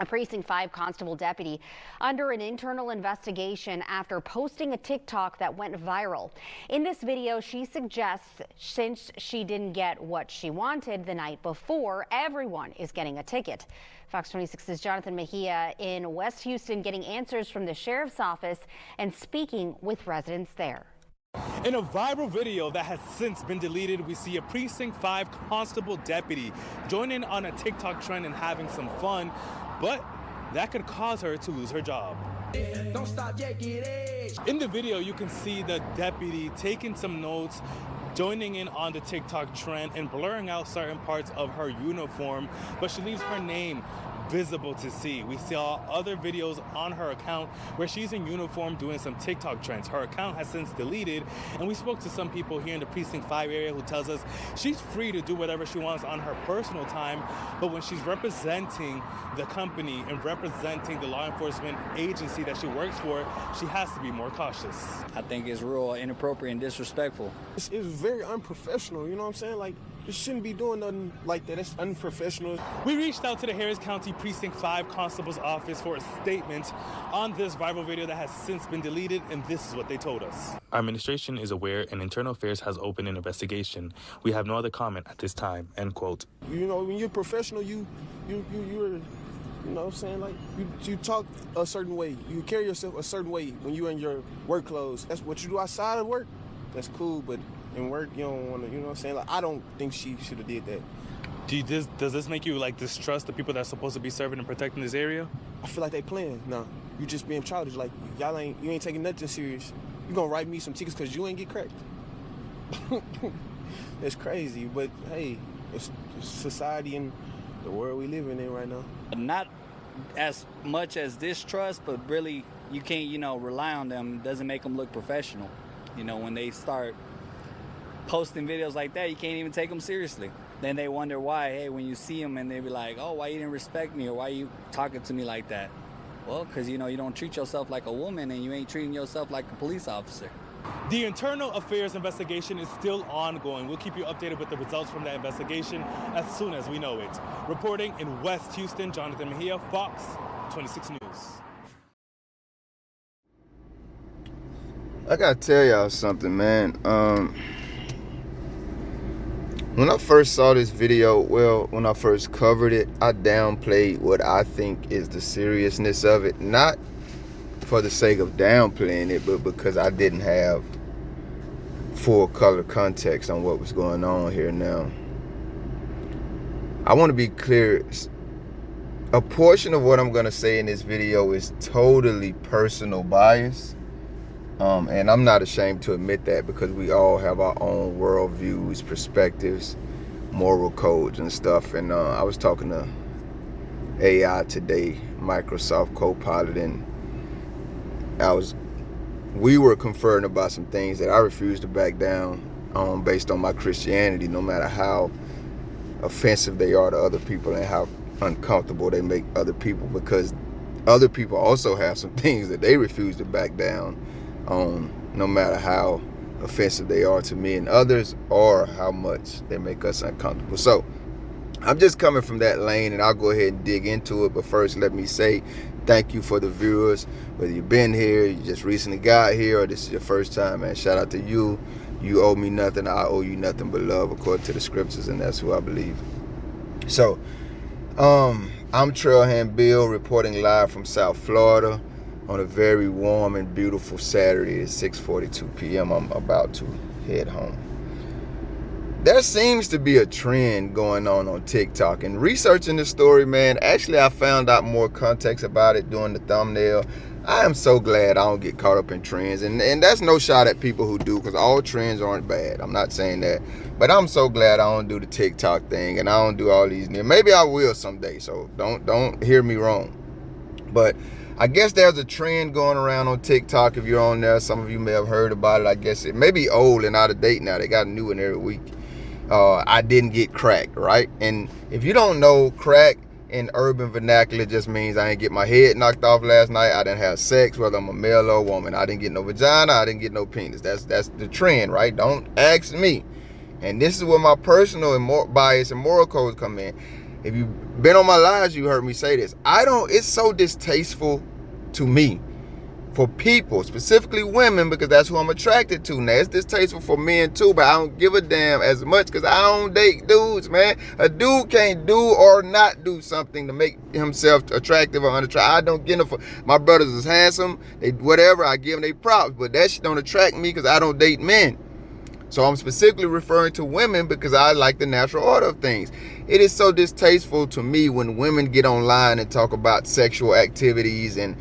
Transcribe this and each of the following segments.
A Precinct 5 constable deputy under an internal investigation after posting a TikTok that went viral. In this video, she suggests since she didn't get what she wanted the night before, everyone is getting a ticket. Fox 26's Jonathan Mejia in West Houston getting answers from the sheriff's office and speaking with residents there. In a viral video that has since been deleted, we see a Precinct 5 constable deputy joining on a TikTok trend and having some fun, but that could cause her to lose her job. Don't stop yet, get it. In the video, you can see the deputy taking some notes, joining in on the TikTok trend and blurring out certain parts of her uniform, but she leaves her name visible to see. We saw other videos on her account where she's in uniform doing some TikTok trends. Her account has since deleted, and we spoke to some people here in the Precinct 5 area who tells us she's free to do whatever she wants on her personal time, but when she's representing the company and representing the law enforcement agency that she works for, she has to be more cautious. I think it's real inappropriate and disrespectful. It's very unprofessional, you know what I'm saying? Like, you shouldn't be doing nothing like that. It's unprofessional. We reached out to the Harris County Precinct 5 Constable's office for a statement on this viral video that has since been deleted, and this is what they told us. Our administration is aware and Internal Affairs has opened an investigation. We have no other comment at this time, end quote. You know, when you're professional, you're, you know what I'm saying? Like, you talk a certain way. You carry yourself a certain way when you're in your work clothes. That's what you do outside of work. That's cool, but in work, you don't want to, you know what I'm saying? Like, I don't think she should have did that. Does this make you, like, distrust the people that are supposed to be serving and protecting this area? I feel like they playing. No, you just being childish. Like, you ain't taking nothing serious. You gonna write me some tickets because you ain't get cracked. It's crazy, but hey, it's society and the world we living in right now. Not as much as distrust, but really you can't, rely on them. It doesn't make them look professional. When they start posting videos like that, you can't even take them seriously. Then they wonder why, hey, when you see them and they be like, oh, why you didn't respect me, or why you talking to me like that? Well, because, you don't treat yourself like a woman and you ain't treating yourself like a police officer. The Internal Affairs investigation is still ongoing. We'll keep you updated with the results from that investigation as soon as we know it. Reporting in West Houston, Jonathan Mejia, Fox 26 News. I gotta tell y'all something, man. When I first saw this video, when I first covered it, I downplayed what I think is the seriousness of it. Not for the sake of downplaying it, but because I didn't have full color context on what was going on here now. I want to be clear. A portion of what I'm going to say in this video is totally personal bias. And I'm not ashamed to admit that, because we all have our own worldviews, perspectives, moral codes and stuff. And I was talking to AI today, Microsoft Copilot, and we were conferring about some things that I refuse to back down on based on my Christianity, no matter how offensive they are to other people and how uncomfortable they make other people, because other people also have some things that they refuse to back down on, no matter how offensive they are to me and others, or how much they make us uncomfortable. So I'm just coming from that lane, and I'll go ahead and dig into it. But first, let me say thank you for the viewers. Whether you've been here, you just recently got here, or this is your first time, man, shout out to you. You owe me nothing. I owe you nothing but love, according to the scriptures, and that's who I believe. So I'm Trailhand Bill, reporting live from South Florida on a very warm and beautiful Saturday at 6:42 p.m. I'm about to head home. There seems to be a trend going on TikTok, and researching this story, man, actually I found out more context about it during the thumbnail. I am so glad I don't get caught up in trends, and that's no shot at people who do, because all trends aren't bad. I'm not saying that, but I'm so glad I don't do the TikTok thing, and I don't do all these. Maybe I will someday, so don't hear me wrong. But I guess there's a trend going around on TikTok. If you're on there, some of you may have heard about it. I guess it may be old and out of date now. They got a new one every week. I didn't get cracked, right? And if you don't know, crack in urban vernacular just means I didn't get my head knocked off last night. I didn't have sex, whether I'm a male or a woman. I didn't get no vagina. I didn't get no penis. That's the trend, right? Don't ask me. And this is where my personal and bias and moral codes come in. If you've been on my lives, you heard me say this. It's so distasteful to me for people, specifically women, because that's who I'm attracted to. Now, it's distasteful for men too, but I don't give a damn as much because I don't date dudes, man. A dude can't do or not do something to make himself attractive or unattractive. I don't get enough. My brothers is handsome, whatever, I give them their props, but that shit don't attract me because I don't date men. So I'm specifically referring to women because I like the natural order of things. It is so distasteful to me when women get online and talk about sexual activities and,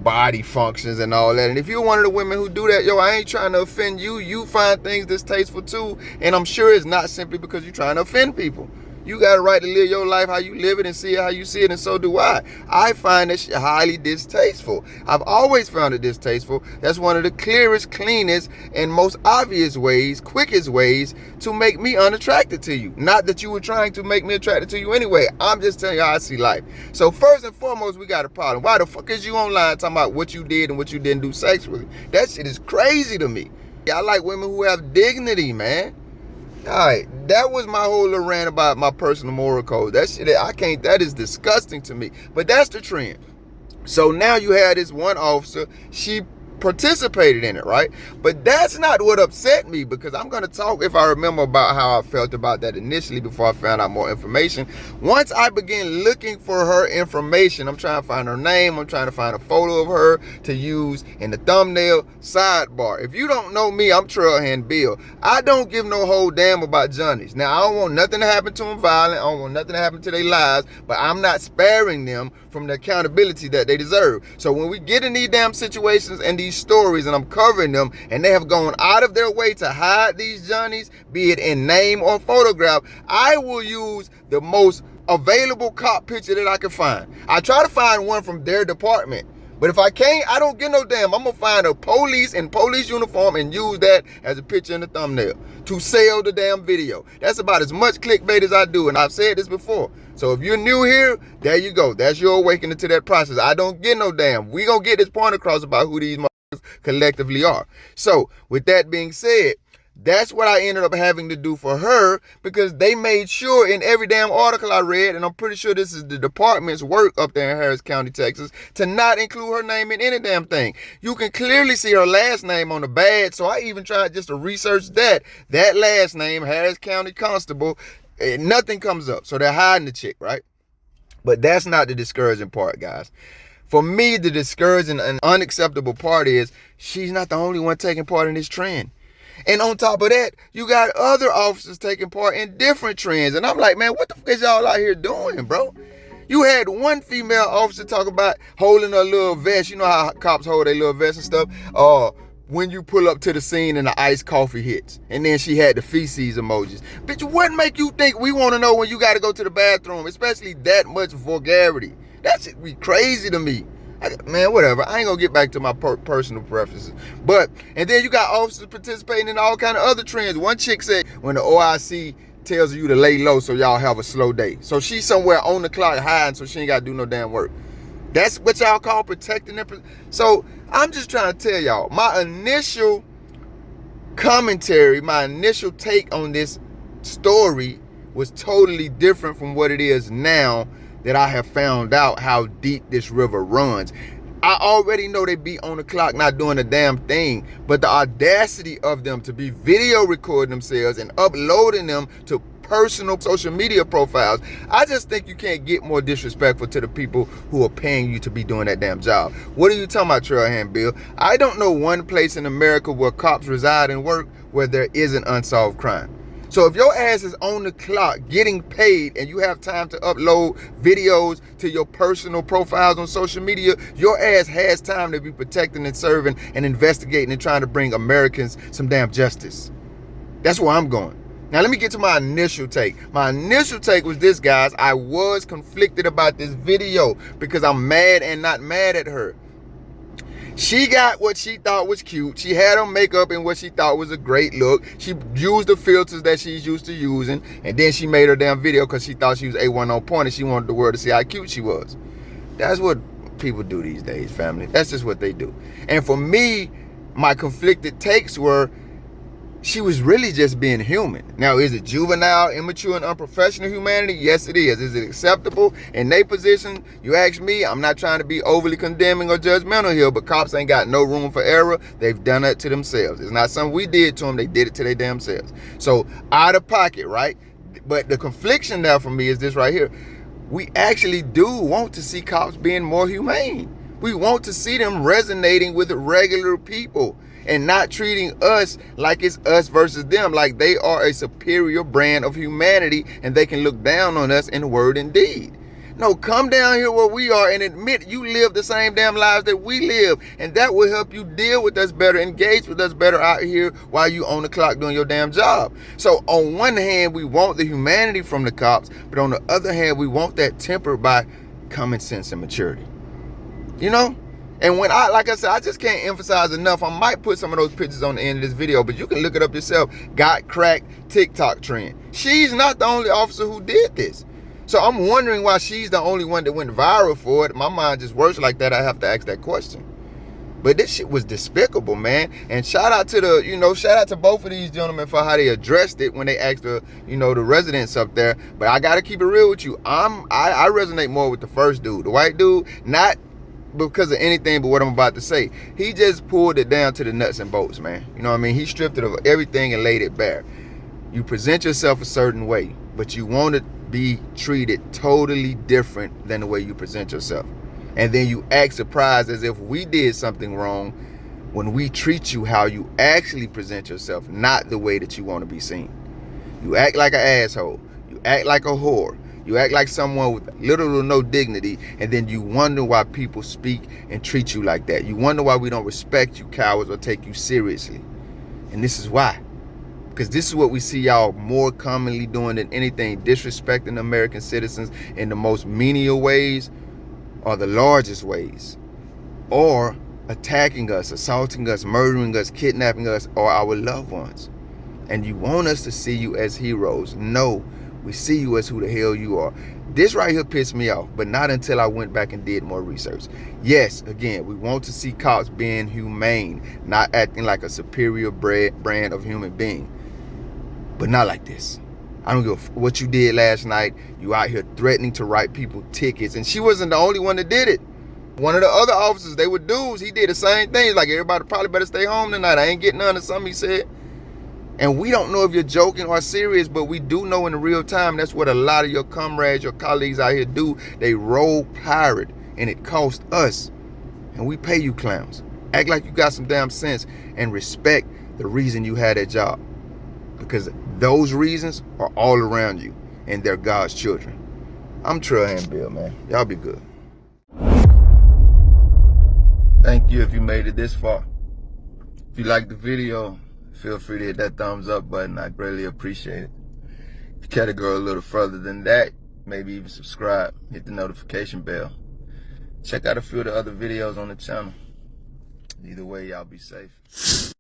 body functions and all that. And if you're one of the women who do that, I ain't trying to offend you. You find things distasteful too. And I'm sure it's not simply because you're trying to offend people. You got a right to live your life how you live it and see it how you see it, and so do I. I find that shit highly distasteful. I've always found it distasteful. That's one of the clearest, cleanest, and most obvious ways, quickest ways to make me unattracted to you. Not that you were trying to make me attracted to you anyway. I'm just telling you how I see life. So first and foremost, we got a problem. Why the fuck is you online talking about what you did and what you didn't do sexually? That shit is crazy to me. I like women who have dignity, man. Alright, that was my whole little rant about my personal moral code. That shit, that is disgusting to me. But that's the trend. So now you had this one officer, she participated in it, right? But that's not what upset me, because I'm going to talk, if I remember, about how I felt about that initially before I found out more information. Once I began looking for her information, I'm trying to find her name, I'm trying to find a photo of her to use in the thumbnail sidebar. If you don't know me, I'm Trailhand Bill. I don't give no whole damn about Johnnies. Now, I don't want nothing to happen to them violent, I don't want nothing to happen to their lives, but I'm not sparing them from the accountability that they deserve. So when we get in these damn situations and these stories and I'm covering them and they have gone out of their way to hide these Johnnies, be it in name or photograph, I will use the most available cop picture that I can find. I try to find one from their department, but if I can't, I don't get no damn. I'm gonna find a police in police uniform and use that as a picture in the thumbnail to sell the damn video. That's about as much clickbait as I do, and I've said this before. So if you're new here, there you go. That's your awakening to that process. I don't get no damn. We gonna get this point across about who these motherfuckers collectively are. So with that being said, that's what I ended up having to do for her, because they made sure in every damn article I read, and I'm pretty sure this is the department's work up there in Harris County, Texas, to not include her name in any damn thing. You can clearly see her last name on the badge, so I even tried just to research that last name, Harris County Constable, and nothing comes up. So they're hiding the chick, right? But that's not the discouraging part, guys. For me, the discouraging and unacceptable part is she's not the only one taking part in this trend. And on top of that, you got other officers taking part in different trends. And I'm like, man, what the fuck is y'all out here doing, bro? You had one female officer talk about holding a little vest. You know how cops hold their little vest and stuff? When you pull up to the scene and the iced coffee hits. And then she had the feces emojis. Bitch, what make you think we want to know when you got to go to the bathroom? Especially that much vulgarity. That shit be crazy to me. Man, whatever. I ain't gonna get back to my personal preferences. And then you got officers participating in all kind of other trends. One chick said, when the OIC tells you to lay low so y'all have a slow day. So she's somewhere on the clock hiding so she ain't gotta do no damn work. That's what y'all call protecting them. So I'm just trying to tell y'all, my initial commentary, my initial take on this story was totally different from what it is now that I have found out how deep this river runs. I already know they be on the clock not doing a damn thing, but the audacity of them to be video recording themselves and uploading them to personal social media profiles, I just think you can't get more disrespectful to the people who are paying you to be doing that damn job. What are you talking about, Trailhand Bill? I don't know one place in America where cops reside and work where there isn't unsolved crime. So if your ass is on the clock getting paid and you have time to upload videos to your personal profiles on social media, your ass has time to be protecting and serving and investigating and trying to bring Americans some damn justice. That's where I'm going. Now let me get to my initial take. My initial take was this, guys. I was conflicted about this video because I'm mad and not mad at her. She got what she thought was cute. She had her makeup in what she thought was a great look. She used the filters that she's used to using. And then she made her damn video because she thought she was A1 on point and she wanted the world to see how cute she was. That's what people do these days, family. That's just what they do. And for me, my conflicted takes were, she was really just being human. Now, is it juvenile, immature, and unprofessional humanity? Yes, it is. Is it acceptable in their position? You ask me. I'm not trying to be overly condemning or judgmental here, but cops ain't got no room for error. They've done that to themselves. It's not something we did to them. They did it to their damn selves. So, out of pocket, right? But the confliction now for me is this right here. We actually do want to see cops being more humane. We want to see them resonating with regular people and not treating us like it's us versus them, like they are a superior brand of humanity and they can look down on us in word and deed. No, come down here where we are and admit you live the same damn lives that we live, and that will help you deal with us better, engage with us better out here while you on the clock doing your damn job. So on one hand, we want the humanity from the cops, but on the other hand, we want that tempered by common sense and maturity. You know? And when like I said, I just can't emphasize enough. I might put some of those pictures on the end of this video, but you can look it up yourself. Got cracked TikTok trend. She's not the only officer who did this. So I'm wondering why she's the only one that went viral for it. My mind just works like that. I have to ask that question. But this shit was despicable, man. And shout out to shout out to both of these gentlemen for how they addressed it when they asked the residents up there. But I gotta keep it real with you. I resonate more with the first dude, the white dude, not because of anything but what I'm about to say. He just pulled it down to the nuts and bolts, man. You know what I mean? He stripped it of everything and laid it bare. You present yourself a certain way, but you want to be treated totally different than the way you present yourself. And then you act surprised as if we did something wrong when we treat you how you actually present yourself, not the way that you want to be seen. You act like an asshole. You act like a whore. You act like someone with little or no dignity, and then you wonder why people speak and treat you like that. You wonder why we don't respect you cowards or take you seriously. And this is why. Because this is what we see y'all more commonly doing than anything, disrespecting American citizens in the most menial ways or the largest ways, or attacking us, assaulting us, murdering us, kidnapping us, or our loved ones. And you want us to see you as heroes. No. We see you as who the hell you are. This right here pissed me off, but not until I went back and did more research. Yes, again, we want to see cops being humane, not acting like a superior brand of human being. But not like this. I don't give a what you did last night. You out here threatening to write people tickets, and she wasn't the only one that did it. One of the other officers, they were dudes, he did the same thing. Like, everybody probably better stay home tonight. I ain't getting none of something he said. And we don't know if you're joking or serious, but we do know in the real time that's what a lot of your comrades, your colleagues out here do. They roll pirate, and it costs us. And we pay you clowns. Act like you got some damn sense and respect the reason you had that job. Because those reasons are all around you, and they're God's children. I'm Trailhand Bill, man. Y'all be good. Thank you if you made it this far. If you liked the video, feel free to hit that thumbs up button. I greatly appreciate it. If you care to go a little further than that, maybe even subscribe, hit the notification bell. Check out a few of the other videos on the channel. Either way, y'all be safe.